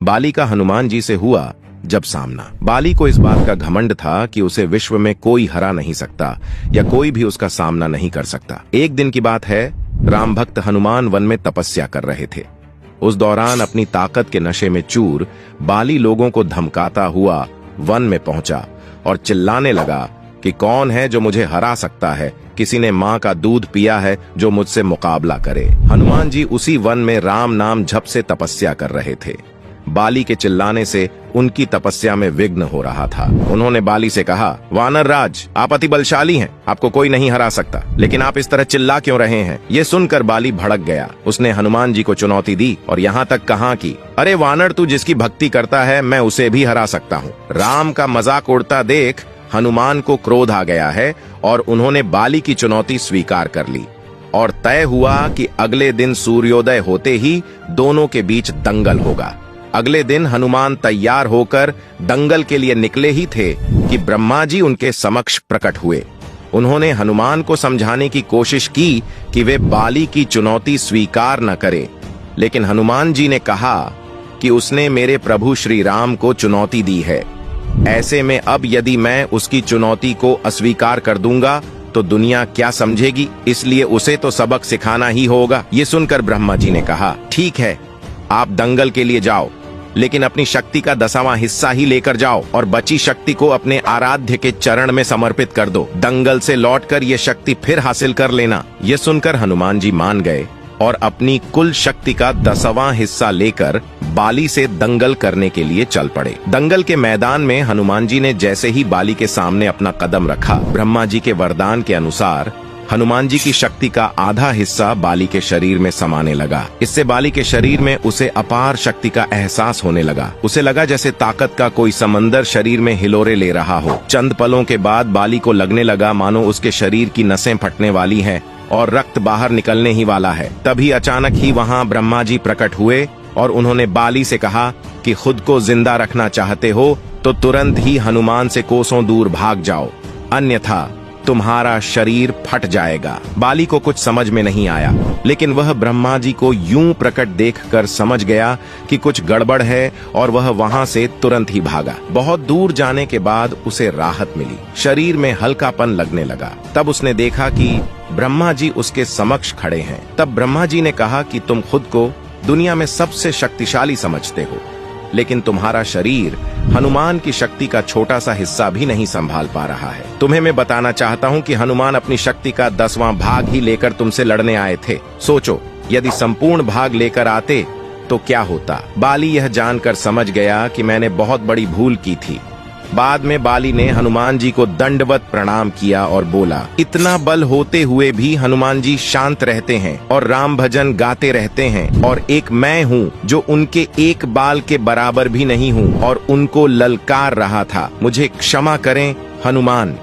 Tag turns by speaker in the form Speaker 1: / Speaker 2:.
Speaker 1: बाली का हनुमान जी से हुआ जब सामना। बाली को इस बात का घमंड था कि उसे विश्व में कोई हरा नहीं सकता या कोई भी उसका सामना नहीं कर सकता। एक दिन की बात है, राम भक्त हनुमान वन में तपस्या कर रहे थे। उस दौरान अपनी ताकत के नशे में चूर बाली लोगों को धमकाता हुआ वन में पहुंचा और चिल्लाने लगा कि कौन है जो मुझे हरा सकता है, किसी ने माँ का दूध पिया है जो मुझसे मुकाबला करे। हनुमान जी उसी वन में राम नाम जप से तपस्या कर रहे थे। बाली के चिल्लाने से उनकी तपस्या में विघ्न हो रहा था। उन्होंने बाली से कहा, वानर राज, आप अति बलशाली हैं, आपको कोई नहीं हरा सकता, लेकिन आप इस तरह चिल्ला क्यों रहे हैं? ये सुनकर बाली भड़क गया। उसने हनुमान जी को चुनौती दी और यहाँ तक कहा कि अरे वानर, तू जिसकी भक्ति करता है मैं उसे भी हरा सकता हूँ। राम का मजाक उड़ता देख हनुमान को क्रोध आ गया है और उन्होंने बाली की चुनौती स्वीकार कर ली और तय हुआ कि अगले दिन सूर्योदय होते ही दोनों के बीच दंगल होगा। अगले दिन हनुमान तैयार होकर दंगल के लिए निकले ही थे कि ब्रह्मा जी उनके समक्ष प्रकट हुए। उन्होंने हनुमान को समझाने की कोशिश की कि वे बाली की चुनौती स्वीकार न करे, लेकिन हनुमान जी ने कहा कि उसने मेरे प्रभु श्री राम को चुनौती दी है। ऐसे में अब यदि मैं उसकी चुनौती को अस्वीकार कर दूंगा तो दुनिया क्या समझेगी, इसलिए उसे तो सबक सिखाना ही होगा। ये सुनकर ब्रह्मा जी ने कहा, ठीक है, आप दंगल के लिए जाओ, लेकिन अपनी शक्ति का 10वां हिस्सा ही लेकर जाओ और बची शक्ति को अपने आराध्य के चरण में समर्पित कर दो। दंगल से लौटकर ये शक्ति फिर हासिल कर लेना। ये सुनकर हनुमान जी मान गए और अपनी कुल शक्ति का 10वां हिस्सा लेकर बाली से दंगल करने के लिए चल पड़े। दंगल के मैदान में हनुमान जी ने जैसे ही बाली के सामने अपना कदम रखा, ब्रह्मा जी के वरदान के अनुसार हनुमान जी की शक्ति का आधा हिस्सा बाली के शरीर में समाने लगा। इससे बाली के शरीर में उसे अपार शक्ति का एहसास होने लगा। उसे लगा जैसे ताकत का कोई समंदर शरीर में हिलोरे ले रहा हो। चंद पलों के बाद बाली को लगने लगा मानो उसके शरीर की नसें फटने वाली हैं और रक्त बाहर निकलने ही वाला है। तभी अचानक ही वहाँ ब्रह्मा जी प्रकट हुए और उन्होंने बाली से कहा कि खुद को जिंदा रखना चाहते हो तो तुरंत ही हनुमान से कोसों दूर भाग जाओ, अन्यथा तुम्हारा शरीर फट जाएगा। बाली को कुछ समझ में नहीं आया, लेकिन वह ब्रह्मा जी को यूं प्रकट देखकर समझ गया कि कुछ गड़बड़ है और वह वहां से तुरंत ही भागा। बहुत दूर जाने के बाद उसे राहत मिली, शरीर में हल्कापन लगने लगा। तब उसने देखा कि ब्रह्मा जी उसके समक्ष खड़े हैं। तब ब्रह्मा जी ने कहा कि तुम खुद को दुनिया में सबसे शक्तिशाली समझते हो, लेकिन तुम्हारा शरीर हनुमान की शक्ति का छोटा सा हिस्सा भी नहीं संभाल पा रहा है। तुम्हें मैं बताना चाहता हूँ कि हनुमान अपनी शक्ति का 10वां भाग ही लेकर तुमसे लड़ने आए थे। सोचो, यदि संपूर्ण भाग लेकर आते तो क्या होता। बाली यह जानकर समझ गया कि मैंने बहुत बड़ी भूल की थी। बाद में बाली ने हनुमान जी को दंडवत प्रणाम किया और बोला, इतना बल होते हुए भी हनुमान जी शांत रहते हैं और राम भजन गाते रहते हैं, और एक मैं हूँ जो उनके एक बाल के बराबर भी नहीं हूँ और उनको ललकार रहा था। मुझे क्षमा करें हनुमान।